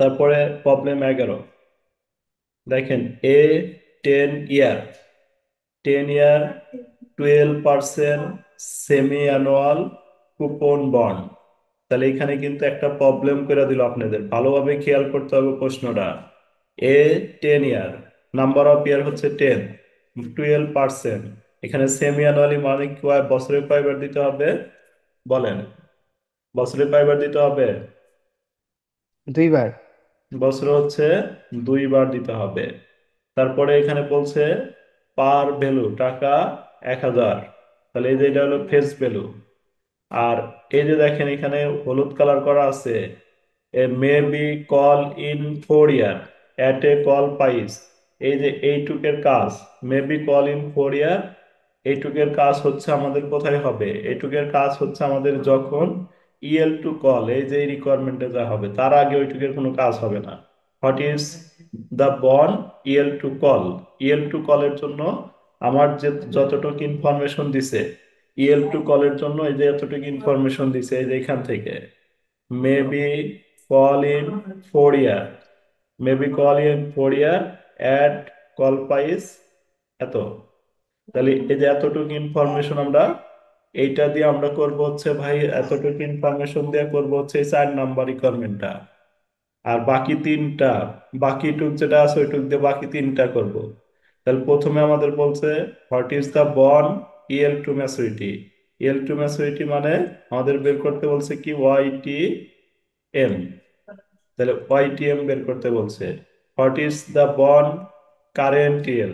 তারপরে প্রবলেম 11 দেখেন, এ 10 ইয়ার 10 ইয়ার 12% semi annual coupon bond. তাহলে এখানে কিন্তু একটা প্রবলেম করে দিল আপনাদের, ভালোভাবে খেয়াল করতে হবে প্রশ্নটা। এ 10 ইয়ার, নাম্বার অফ ইয়ার হচ্ছে 10, 12%, এখানে সেমি অ্যানুয়ালি মানে বছরে কয়বার দিতে হবে বলেন? বছরে কয়বার দিতে হবে? দুইবার। বছরে হচ্ছে 2বার দিতে হবে। তারপরে এখানে বলছে পার ভ্যালু টাকা 1,000, তাহলে এই যে এটা হলো ফেস ভ্যালু। আর এই যে দেখেন এখানে হলুদ কালার করা আছে, a maybe call in 4 year at a call price. এই যে এইটুকের কাজ, maybe call in 4 year, এইটুকের কাজ হচ্ছে আমাদের কোথায় হবে? এইটুকের কাজ হচ্ছে আমাদের যখন ইএল টু কল, এই যে রিকোয়ারমেন্টে যা হবে তার আগে ওইটুকের কোনো কাজ হবে না। What is the bond yield to call? Yield to কলের জন্য আমার যে যতটুকু ইনফরমেশন দিছে, ইএল টু কলের জন্য এই যে এতটুকু ইনফরমেশন দিছে, এই যে এখান থেকে maybe call in 4 year, maybe call in 4 year at call price এত। তাহলে এই যে এতটুকু ইনফরমেশন আমরা, এইটা দিয়ে আমরা করব হচ্ছে ভাই, এতটুকু ইনফরমেশন দিয়ে করব হচ্ছে এই 4 নাম্বার রিকোয়ারমেন্টটা। আর বাকি তিনটা, বাকি টুক যেটা আছে ওইটুক দিয়ে বাকি তিনটা করব। তাহলে প্রথমে আমাদের বলছে what is the bond yield to maturity. Yield to maturity মানে আমাদের বের করতে বলছে কি ওয়াইটিএম। তাহলে ওয়াইটিএম বের করতে বলছে। What is the bond current yield,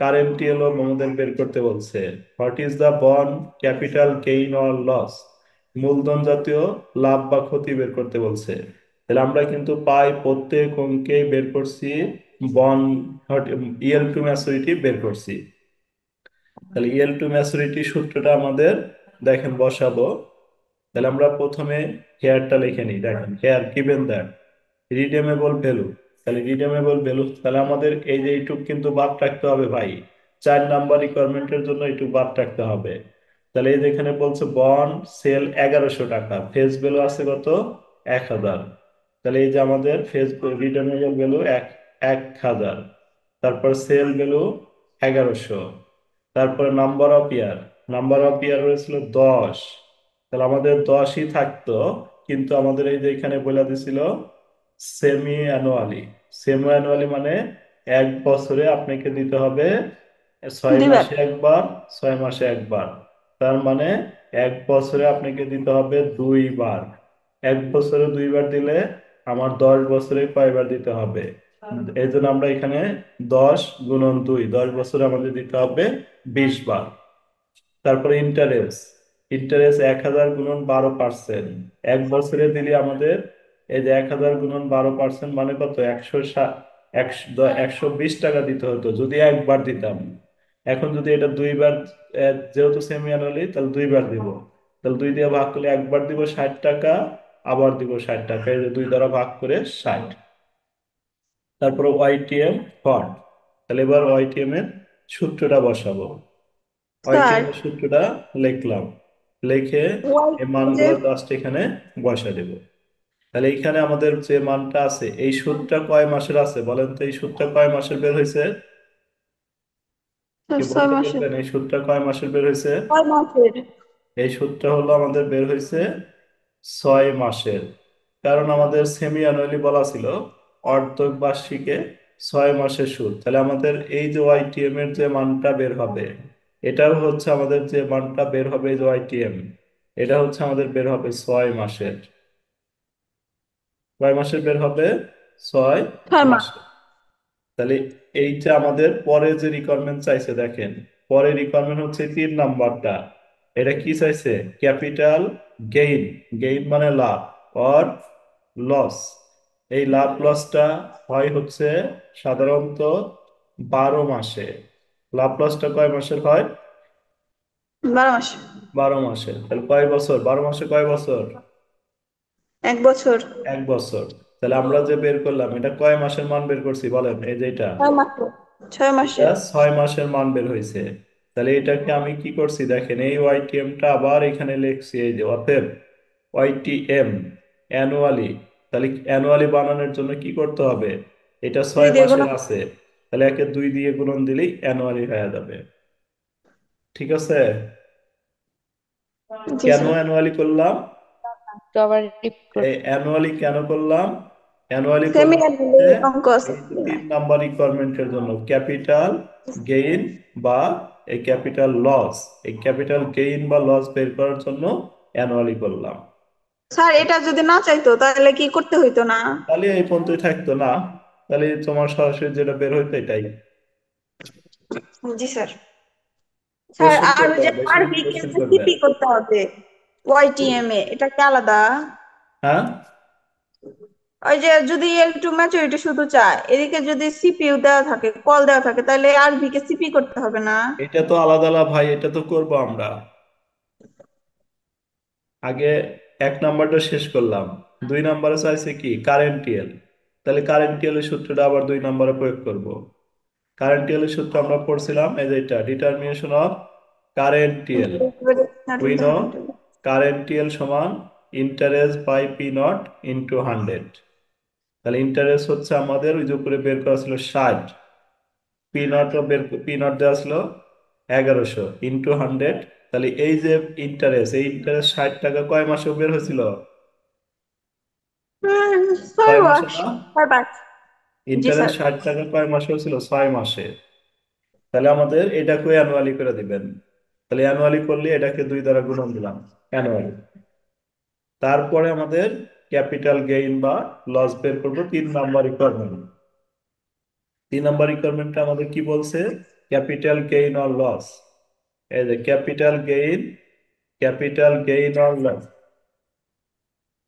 current yield আমাদের বের করতে বলছে। What is the bond capital gain or loss, মূলধন জাতীয় লাভ বা ক্ষতি বের করতে বলছে। তাহলে আমরা কিন্তু পাই প্রত্যেক অঙ্কে বের করছি বন্ড, ইএল টু ম্যাচুরিটি বের করছি। তাহলে ইএল টু ম্যাচুরিটি সূত্রটা আমাদের দেখেন বসাবো। তাহলে আমরা প্রথমে হেয়ারটা লিখে নিই, দেখেন হেয়ার গিভেন দ্যাট রিডেমেবল ভ্যালু। তাহলে রিডেমেবল ভ্যালু, তাহলে আমাদের এই যে এইটুক কিন্তু বাদ রাখতে হবে ভাই, 4 নাম্বার রিকোয়ারমেন্টের জন্য এইটুক বাদ রাখতে হবে। তাহলে এই যে এখানে বলছে বন্ড সেল 1100 টাকা, ফেস ভ্যালু আছে কত? 1,000। তাহলে এই যে আমাদের ফেস রিডেমেবল ভ্যালু 1,000, তারপর সেল ভ্যালু 1100, তারপরে number of year, number of year হয়েছিল 10। তাহলে আমাদের 10ই থাকতো, কিন্তু আমাদের এই যে এখানে বলে দিছিল সেমি অ্যানুয়ালি। সেমি অ্যানুয়ালি মানে 1 বছরে আপনাকে দিতে হবে 6 মাসে দুইবার। একবার, 6 মাসে একবার। তার মানে 1 বছরে আপনাকে দিতে হবে 2বার। 1 বছরে 2বার দিলে আমার 10 বছরে কয়বার দিতে হবে? এই জন্য আমরা এখানে 10 × 2, 10 বছরে আমাদের দিতে হবে 20বার। তারপরে ইন্টারেস্ট, ইন্টারেস্ট 1,000 × 12%, 1 বছরে দিলে আমাদের এই যে 1,000 × 12% মানে কত? 120 টাকা দিতে হতো যদি একবার দিতাম। এখন যদি এটা 2বার, যেহেতু সেমি অ্যানুয়ালি তাহলে 2বার দিব। তাহলে 2 দিয়ে ভাগ করলে একবার দিব 60 টাকা, আবার দিব 60 টাকা, এই যে 2 দ্বারা ভাগ করে 60। তারপরে ওয়াইটিএম ফন্ড, তাহলে এবার ওয়াইটিএম এর সূত্রটা বসাবো। স্যার, ওয়াইটিএম এর সূত্রটা লিখলাম, লিখে ওয়াই এই যে মানগুলো জাস্ট এখানে বসা দেব। তাহলে এখানে আমাদের যে মানটা আছে, এই সুদটা কয় মাসের আছে বলেন তো? এই সুদটা কয় মাসের বের হয়েছে? স্যার কি 6 বলতে মাসের। পারবেন এই সুদটা কয় মাসের বের হয়েছে? 6 মাসের। এই সুদটা হলো আমাদের বের হয়েছে 6 মাসের। কারণ আমাদের সেমি অ্যানুয়ালি বলা ছিল অর্ধ বার্ষিকে 6 মাসের সুদ। তাহলে আমাদের এই যে ওয়াইটিএম এর যে মানটা বের হবে, এটাও হচ্ছে আমাদের যে মানটা বের হবে, এই যে ওয়াইটিএম, এটা হচ্ছে আমাদের বের হবে 6 মাসের। কয় মাসের বের হবে? ছয় 6 মাস। মাসের। তাহলে এইটা আমাদের পরে যে রিকোয়ারমেন্ট চাইছে, দেখেন পরে রিকোয়ারমেন্ট হচ্ছে 3 নাম্বারটা। এটা কি চাইছে? ক্যাপিটাল গেইন, গেইন মানে লাভ, অর লস। এই লাভ লসটা হয় হচ্ছে সাধারণত 12 মাসে। লাভ লসটা কয় মাসের হয়? 12 মাস। 12 মাসে। তাহলে কয় বছর? 12 মাসে কয় বছর? 1 বছর। 1 বছর। তাহলে আমরা যে বের করলাম এটা কয় মাসের মান বের করছি বলেন? এই যে এটা, 6 মাসের। ছয় এটা মাসের 6 মাসের মান বের হয়েছে। তাহলে এটাকে আমি কি করছি দেখেন, এই ওয়াইটিএম টা আবার এখানে লিখছি, এই যে অতএব ওয়াইটিএম অ্যানুয়ালি, তাহলে অ্যানুয়ালি বানানোর জন্য কি করতে হবে? এটা দুই 6 দিয়ে গুণ। মাসের আছে, তাহলে একে 2 দিয়ে গুণন দিলেই অ্যানুয়ালি হয়ে যাবে। ঠিক আছে? জি কেন স্যার। অ্যানুয়ালি করলাম? তো আবার রিপিট এই করুন। অ্যানুয়ালি কেন করলাম? অ্যানুয়ালি সেমি করলাম অ্যানুয়ালি হচ্ছে অঙ্ক আছে। এই যে 3 নাম্বার রিকোয়ারমেন্টের জন্য ক্যাপিটাল গেইন বা এই ক্যাপিটাল লস, এই ক্যাপিটাল গেইন বা লস বের করার জন্য অ্যানুয়ালি করলাম। স্যার এটা যদি না চাইতো তাহলে কি করতে হইতো না? তাহলে এই পর্যন্তই থাকতো না, তাহলে তোমার সরাসরি যেটা বের হইতো এটাই। জি স্যার। স্যার কোশ্চেন আর ওই করবে, যে বেশি বেশি আরবি কে কোশ্চেন যে করবে। সিপি করতে হবে, ওয়াইটিএম এ এটা কি আলাদা? হ্যাঁ, ওই যে যদি L2 ম্যাচুরিটি শুধু চায়, এদিকে যদি সিপিইউ দেওয়া থাকে, কল দেওয়া থাকে, তাহলে আরবি কে সিপি করতে হবে না? এটা তো আলাদা আলাদা ভাই, এটা তো করবো আমরা। আগে 1 নাম্বারটা শেষ করলাম। 2 নাম্বারে চাইছে কি কারেন্টিয়াল, তাহলে কারেন্টিয়ালের সূত্রটা আবার 2 নাম্বারে প্রয়োগ করব। কারেন্টিয়ালের সূত্র আমরা পড়ছিলাম, এই যে এটা determination of current yield. We know current yield সমান interest by P not into 100। তাহলে ইন্টারেস্ট হচ্ছে আমাদের ওই যে উপরে বের করা ছিল 60, পি নট পি নট দেওয়া ছিল 1100 ইন্টু 100। তাহলে এই যে ইন্টারেস্ট, এই ইন্টারেস্ট 60 টাকা কয় মাসে বের হয়েছিল? ছয় 6 মাসে মাস। না? 6 মাস। জি স্যার। ইন্টারেস্ট 60 টাকা কয় মাসে হয়েছিল? 6 মাসে। তাহলে আমাদের এটাকে অ্যানুয়ালি করে দিবেন। তাহলে অ্যানুয়ালি করলে এটাকে 2 দ্বারা গুণন দিলাম, অ্যানুয়ালি। তারপরে আমাদের ক্যাপিটাল গেইন বা লস বের করবো 3 নাম্বার রিকোয়ারমেন্ট। 3 নাম্বার রিকোয়ারমেন্টটা আমাদের কি বলছে? Capital gain or loss. এই যে capital gain or loss,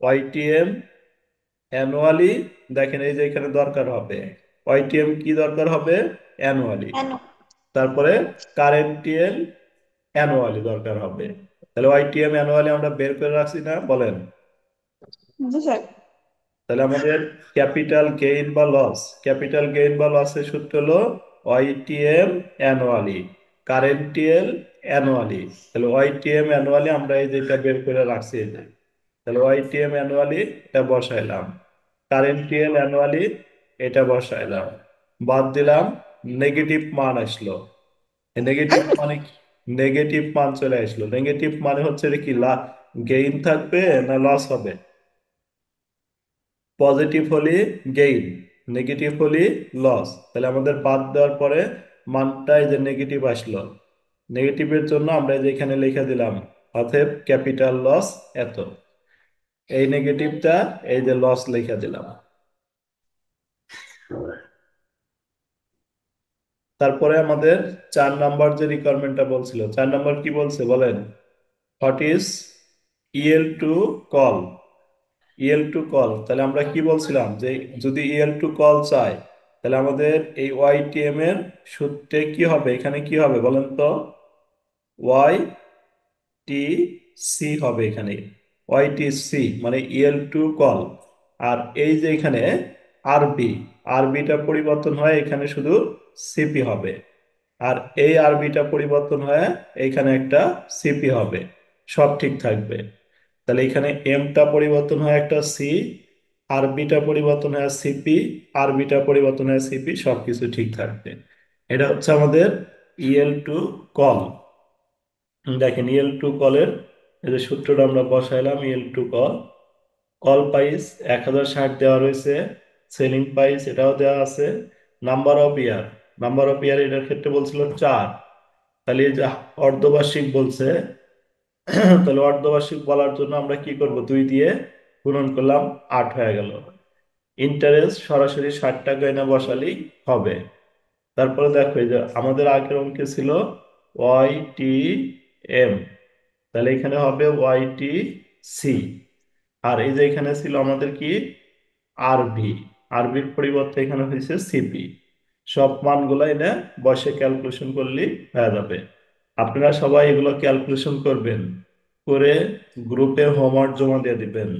YTM annually. দেখেন এই যে এখানে দরকার হবে ওয়াইটিএম, কি দরকার হবে? অ্যানুয়ালি। কেন? তারপরে কারেন্টিয়াল অ্যানুয়ালি দরকার হবে। তাহলে ওয়াইটিএম অ্যানুয়ালি আমরা বের করে রাখছি না, বলেন? জি স্যার। তাহলে আমাদের ক্যাপিটাল গেইন বা লসের সূত্র হলো ওয়াইটিএম অ্যানুয়ালি, কারেন্টিয়াল অ্যানুয়ালি। তাহলে ওয়াইটিএম অ্যানুয়ালি আমরা এই যেটা বের করে রাখছি এই যে, তাহলে ওয়াইটিএম অ্যানুয়ালি এটা বসাইলাম, কারেন্টিয়াল অ্যানুয়ালি এটা বসাইলাম, বাদ দিলাম, নেগেটিভ মান আসলো। নেগেটিভ মানে নেগেটিভ মান চলে আসলো। নেগেটিভ মানে হচ্ছে এটা কি, গেইন থাকবে না লস হবে? পজিটিভ হলে গেইন, নেগেটিভ হলে লস। তাহলে আমাদের বাদ দেওয়ার পরে মানটা এই যে নেগেটিভ আসলো, নেগেটিভের জন্য আমরা এই যে এখানে লিখে দিলাম অতএব ক্যাপিটাল লস এত। এই নেগেটিভটা এই যে লস লিখে দিলাম। তারপরে আমাদের 4 নাম্বার যে রিকোয়ারমেন্টটা বলছিল, 4 নাম্বার কি বলছে বলেন? What is El to call? Yield to call, তাহলে আমরা কি বলছিলাম যে যদি ইএল টু কল চাই, তাহলে আমাদের এই ওয়াইটিএম এর সূত্রে কি হবে? এখানে কি হবে বলেন তো? ওয়াই টি সি হবে এখানে। ওয়াই টি সি মানে ইএল টু কল। আর এই যে এখানে আরবি, আরবিটা পরিবর্তন হয় এখানে শুধু সিপি হবে। আর এই আরবিটা পরিবর্তন হয়ে এইখানে একটা সিপি হবে, সব ঠিক থাকবে। তাহলে এখানে এমটা পরিবর্তন হয় একটা সি, আরবিটা পরিবর্তন হয় সিপি, আরবিটা পরিবর্তন হয় সিপি, সবকিছু ঠিক থাকবে। এটা হচ্ছে আমাদের ইএল টু কল। দেখেন ইএল টু কলের এই যে সূত্রটা আমরা বসাইলাম, yield to call, call price 1060 দেওয়া রয়েছে, সেলিং প্রাইস এটাও দেওয়া আছে, নাম্বার অফ ইয়ার এটার ক্ষেত্রে বলছিল 4। তাহলে এই যে অর্ধবার্ষিক বলছে, তাহলে অর্ধবার্ষিক বলার জন্য আমরা কি করব? 2 দিয়ে গুণন করলাম, 8 হয়ে গেল। ইন্টারেস্ট সরাসরি 60 টাকা এনে বসালেই হবে। তারপরে দেখো এই যে আমাদের আগের অঙ্কে ছিল ওয়াই টি এম, তাহলে এখানে হবে ওয়াই টি সি। আর এই যে এখানে ছিল আমাদের কি আরবি, আরবির পরিবর্তে এখানে হয়েছে সিপি। সব মানগুলো এনে বসে ক্যালকুলেশন করলেই হয়ে যাবে। আপনারা সবাই এগুলো ক্যালকুলেশন করবেন, করে গ্রুপে হোমওয়ার্ক জমা দিয়ে দিবেন।